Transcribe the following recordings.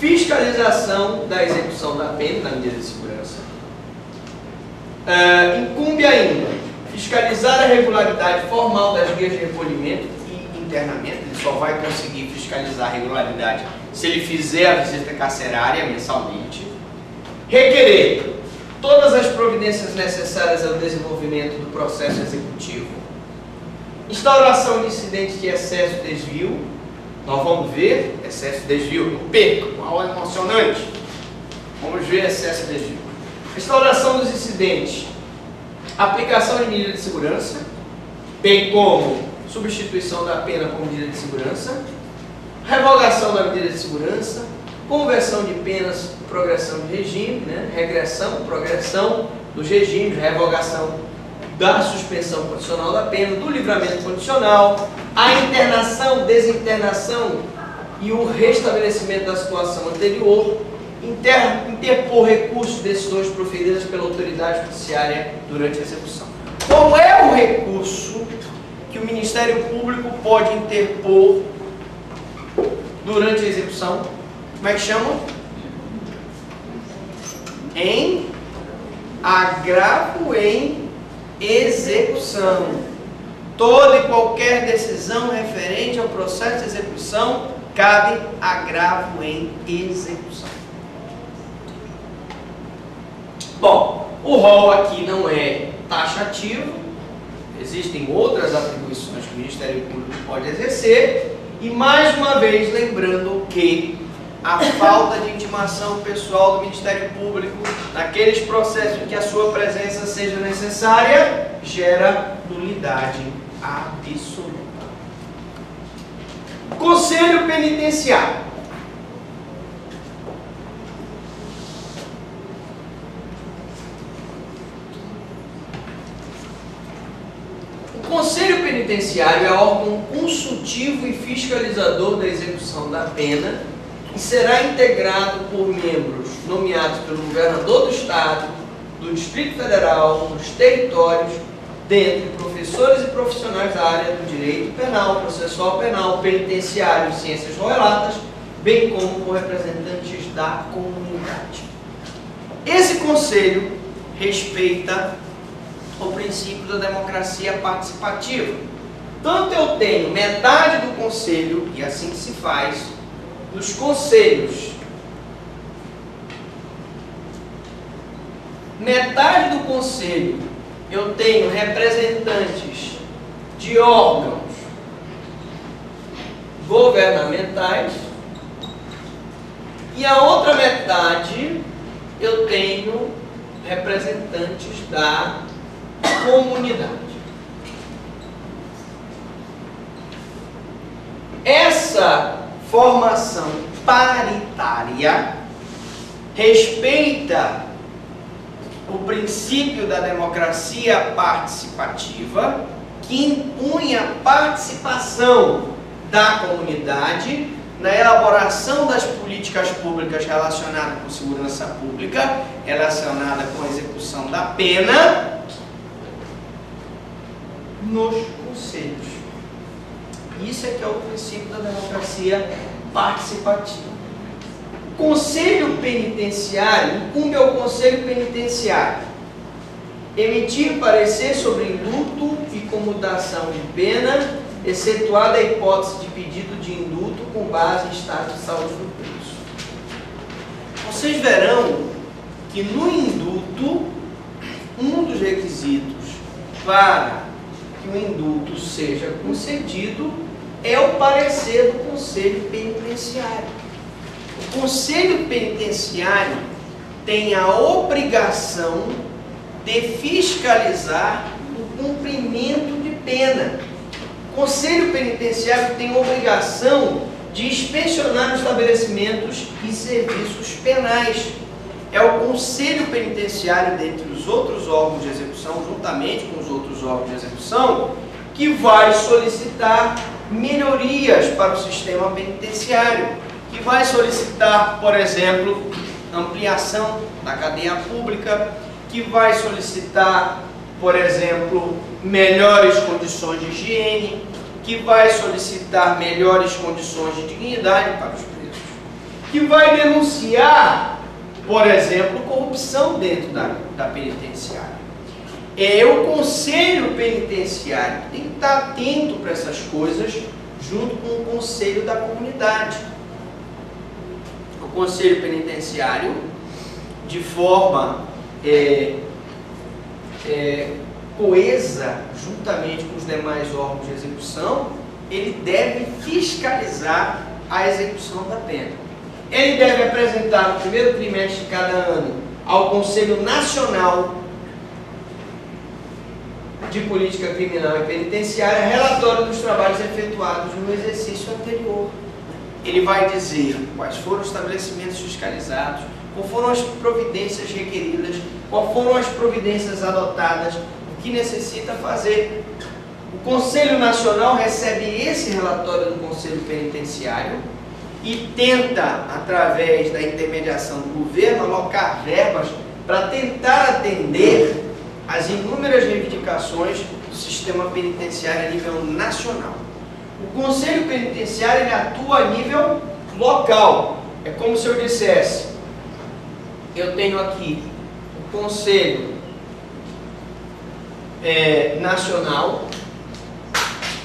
fiscalização da execução da pena na medida de segurança. Incumbe ainda fiscalizar a regularidade formal das guias de recolhimento e internamento. Ele só vai conseguir fiscalizar a regularidade se ele fizer a visita carcerária mensalmente. Requerer todas as providências necessárias ao desenvolvimento do processo executivo. Instauração de incidentes de excesso e desvio. Nós vamos ver excesso e desvio no perco, uma aula emocionante. Vamos ver excesso e desvio. Instauração dos incidentes. Aplicação de medida de segurança, bem como substituição da pena com medida de segurança. Revogação da medida de segurança. Conversão de penas, progressão de regime, né? Regressão, progressão dos regimes, revogação da suspensão condicional da pena, do livramento condicional, a internação, desinternação e o restabelecimento da situação anterior, interpor recursos de decisões proferidas pela autoridade judiciária durante a execução. Qual é o recurso que o Ministério Público pode interpor durante a execução? Como é que chama? Em agravo em execução. Toda e qualquer decisão referente ao processo de execução cabe agravo em execução. Bom, o rol aqui não é taxativo, existem outras atribuições que o Ministério Público pode exercer, e mais uma vez lembrando que a falta de intimação pessoal do Ministério Público naqueles processos em que a sua presença seja necessária gera nulidade absoluta. Conselho Penitenciário. O Conselho Penitenciário é órgão consultivo e fiscalizador da execução da pena e será integrado por membros nomeados pelo governador do Estado, do Distrito Federal, dos territórios, dentre professores e profissionais da área do direito penal, processual penal, penitenciário e ciências relatas, bem como por representantes da comunidade. Esse conselho respeita o princípio da democracia participativa. Tanto eu tenho metade do conselho, e assim se faz, nos conselhos. Metade do conselho eu tenho representantes de órgãos governamentais e a outra metade eu tenho representantes da comunidade. Essa formação paritária respeita o princípio da democracia participativa, que impõe a participação da comunidade na elaboração das políticas públicas relacionadas com segurança pública, relacionada com a execução da pena, nos conselhos. Isso é que é o princípio da democracia participativa. O Conselho Penitenciário, incumbe ao Conselho Penitenciário emitir parecer sobre indulto e comutação de pena, excetuada a hipótese de pedido de indulto com base em estado de saúde do preso. Vocês verão que no indulto, um dos requisitos para que o indulto seja concedido é o parecer do Conselho Penitenciário. O Conselho Penitenciário tem a obrigação de fiscalizar o cumprimento de pena. O Conselho Penitenciário tem a obrigação de inspecionar estabelecimentos e serviços penais. É o Conselho Penitenciário, dentre os outros órgãos de execução, juntamente com os outros órgãos de execução, que vai solicitar melhorias para o sistema penitenciário, que vai solicitar, por exemplo, ampliação da cadeia pública, que vai solicitar, por exemplo, melhores condições de higiene, que vai solicitar melhores condições de dignidade para os presos. que vai denunciar, por exemplo, corrupção dentro da penitenciária. É o conselho penitenciário que tem que estar atento para essas coisas, junto com o conselho da comunidade. O conselho penitenciário, de forma coesa, juntamente com os demais órgãos de execução, ele deve fiscalizar a execução da pena. Ele deve apresentar no primeiro trimestre de cada ano ao Conselho Nacional de Política Criminal e Penitenciária relatório dos trabalhos efetuados no exercício anterior. Ele vai dizer quais foram os estabelecimentos fiscalizados, quais foram as providências requeridas, quais foram as providências adotadas, o que necessita fazer. O Conselho Nacional recebe esse relatório do Conselho Penitenciário e tenta, através da intermediação do governo, alocar verbas para tentar atender as inúmeras reivindicações do sistema penitenciário a nível nacional. O Conselho Penitenciário ele atua a nível local. É como se eu dissesse, eu tenho aqui o Conselho Nacional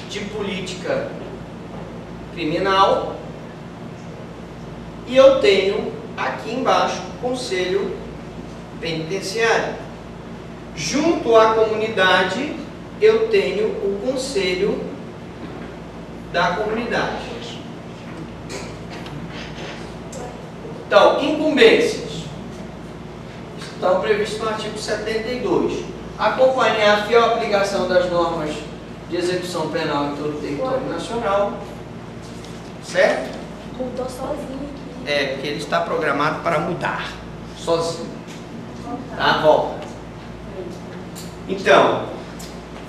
de Política Criminal e eu tenho aqui embaixo o Conselho Penitenciário. Junto à comunidade, eu tenho o Conselho da Comunidade. Então, incumbências estão previstas no artigo 72. Acompanhar a fiel aplicação das normas de execução penal em todo o território nacional. Certo? Mudou sozinho aqui. Porque ele está programado para mudar sozinho. Tá? Volta. Então,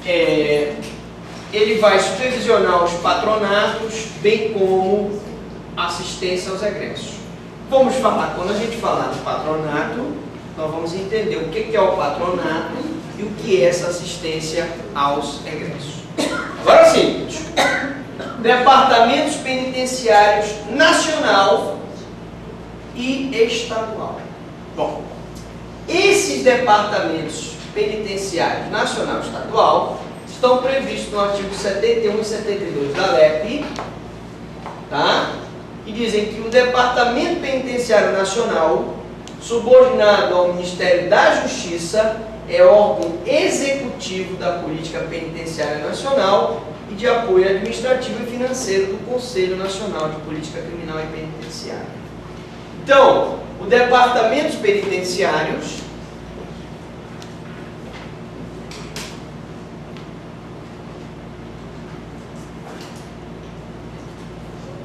ele vai supervisionar os patronatos, bem como assistência aos egressos. Vamos falar, quando a gente falar do patronato, nós vamos entender o que é o patronato e o que é essa assistência aos egressos. Agora sim, departamentos penitenciários nacional e estadual. Bom, esses departamentos penitenciários nacional e estadual estão previstos no artigo 71 e 72 da LEP, tá? E dizem que o Departamento Penitenciário Nacional, subordinado ao Ministério da Justiça, é órgão executivo da Política Penitenciária Nacional e de apoio administrativo e financeiro do Conselho Nacional de Política Criminal e Penitenciária. Então, os departamentos penitenciários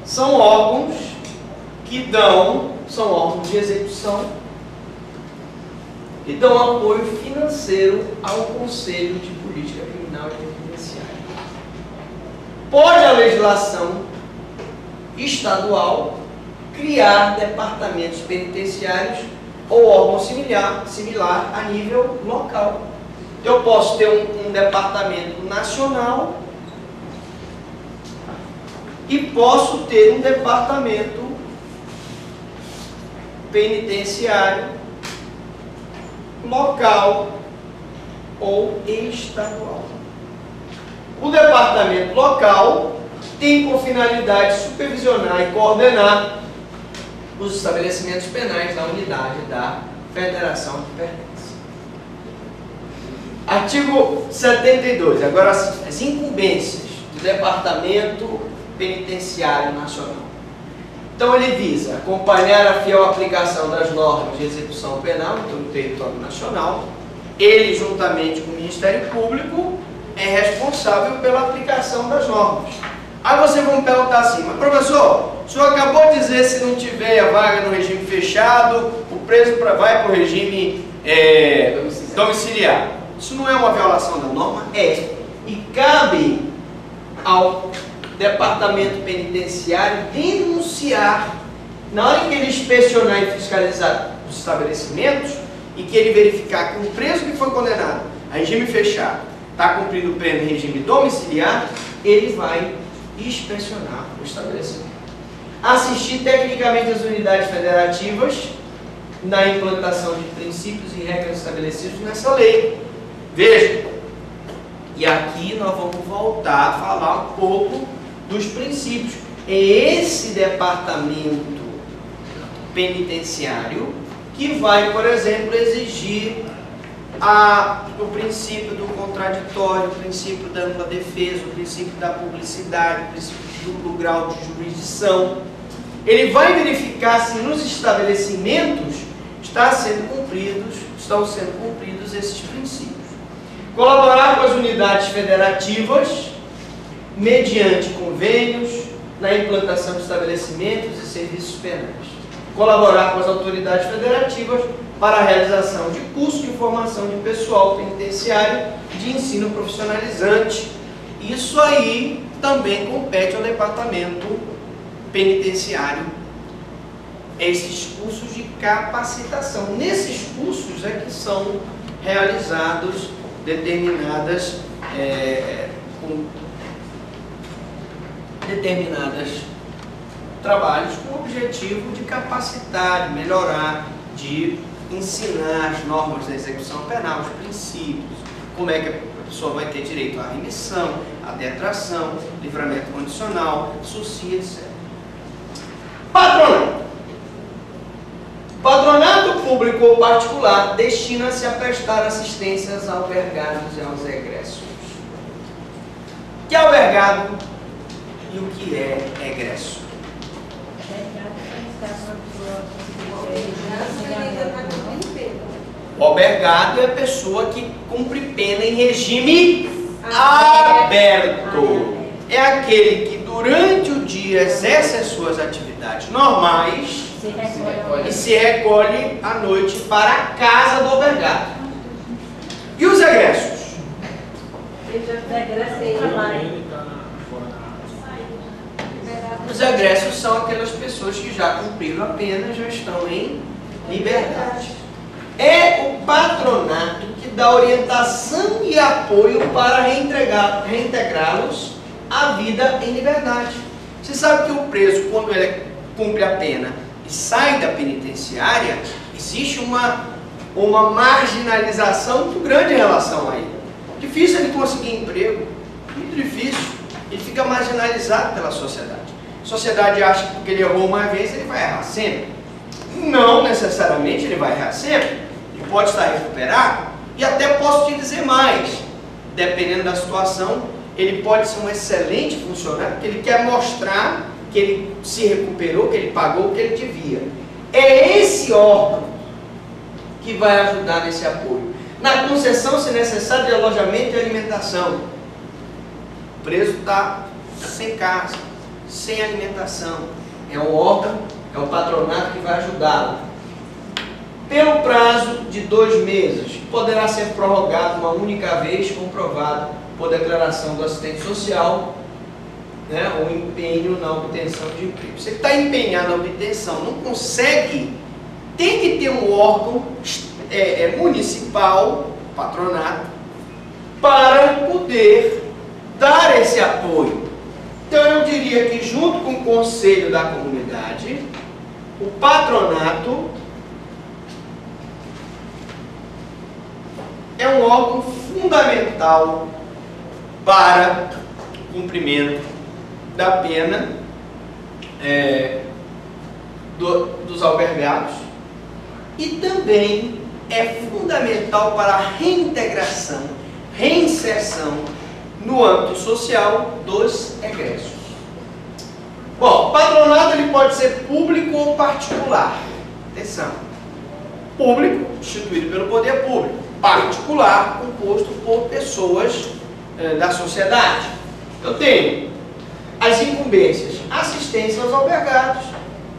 são órgãos que são órgãos de execução e dão apoio financeiro ao Conselho de Política Criminal e Penitenciária. Pode a legislação estadual criar departamentos penitenciários ou órgão similar a nível local. Eu posso ter um departamento nacional e posso ter um departamento penitenciário local ou estadual. O departamento local tem por finalidade supervisionar e coordenar os estabelecimentos penais da unidade da federação que pertence. Artigo 72. Agora, as incumbências do Departamento Penitenciário Nacional. Então ele visa acompanhar a fiel aplicação das normas de execução penal em todo o território nacional. Ele, juntamente com o Ministério Público, é responsável pela aplicação das normas. Aí vocês vão me perguntar assim, mas professor, o senhor acabou de dizer se não tiver a vaga no regime fechado, o preso vai para o regime domiciliar. Isso não é uma violação da norma? É. E cabe ao Departamento Penitenciário denunciar, na hora que ele inspecionar e fiscalizar os estabelecimentos e que ele verificar que um preso que foi condenado a regime fechado está cumprindo pena em regime domiciliar, ele vai inspecionar o estabelecimento. assistir tecnicamente as unidades federativas na implantação de princípios e regras estabelecidos nessa lei. Veja, e aqui nós vamos voltar a falar um pouco dos princípios. É esse departamento penitenciário que vai, por exemplo, exigir o princípio do contraditório, o princípio da ampla defesa, o princípio da publicidade, o princípio do duplo grau de jurisdição. Ele vai verificar se nos estabelecimentos estão sendo cumpridos esses princípios. Colaborar com as unidades federativas, mediante convênios, na implantação de estabelecimentos e serviços penais. Colaborar com as autoridades federativas para a realização de cursos de formação de pessoal penitenciário de ensino profissionalizante. Isso aí também compete ao departamento penitenciário, esses cursos de capacitação. Nesses cursos é que são realizados determinadas trabalhos com o objetivo de capacitar, de melhorar, de ensinar as normas da execução penal, os princípios, como é que a pessoa vai ter direito à remissão, à detração, livramento condicional, sursia, etc. Patronato. Patronato público ou particular destina-se a prestar assistências aos albergados e aos egressos. O que é albergado e o que é egresso? O albergado é a pessoa que cumpre pena em regime aberto. É aquele que durante o dia exerce as suas atividades normais e se recolhe à noite para a casa do albergado. E os egressos? Os egressos são aquelas pessoas que já cumpriram a pena, já estão em liberdade. É o patronato que dá orientação e apoio para reintegrá-los à vida em liberdade. Você sabe que o preso, quando ele cumpre a pena e sai da penitenciária, existe uma marginalização muito grande em relação a ele. Difícil ele conseguir emprego, muito difícil. Ele fica marginalizado pela sociedade. A sociedade acha que porque ele errou uma vez, ele vai errar sempre. Não necessariamente ele vai errar sempre. Ele pode estar recuperado. E até posso te dizer mais. Dependendo da situação, ele pode ser um excelente funcionário, porque ele quer mostrar que ele se recuperou, que ele pagou o que ele devia. É esse órgão que vai ajudar nesse apoio. Na concessão, se necessário, de alojamento e alimentação. O preso está sem casa, sem alimentação. É um órgão, é o patronato que vai ajudá-lo. Pelo prazo de 2 meses, poderá ser prorrogado uma única vez, comprovado por declaração do assistente social, né, o empenho na obtenção de emprego. Você está empenhado na obtenção, não consegue, tem que ter um órgão municipal, patronato, para poder dar esse apoio. Então eu diria que junto com o conselho da comunidade, o patronato é um órgão fundamental para o cumprimento da pena dos albergados e também é fundamental para a reintegração, reinserção no âmbito social dos egressos. Bom, o patronato ele pode ser público ou particular. Atenção. Público, instituído pelo poder público. Particular, composto por pessoas da sociedade. Eu tenho as incumbências, assistência aos albergados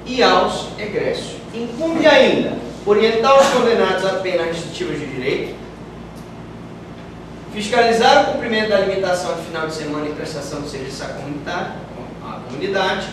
e aos egressos. Incumbe ainda orientar os condenados a penas restritivas de direito, fiscalizar o cumprimento da limitação de final de semana e prestação de serviço à comunidade,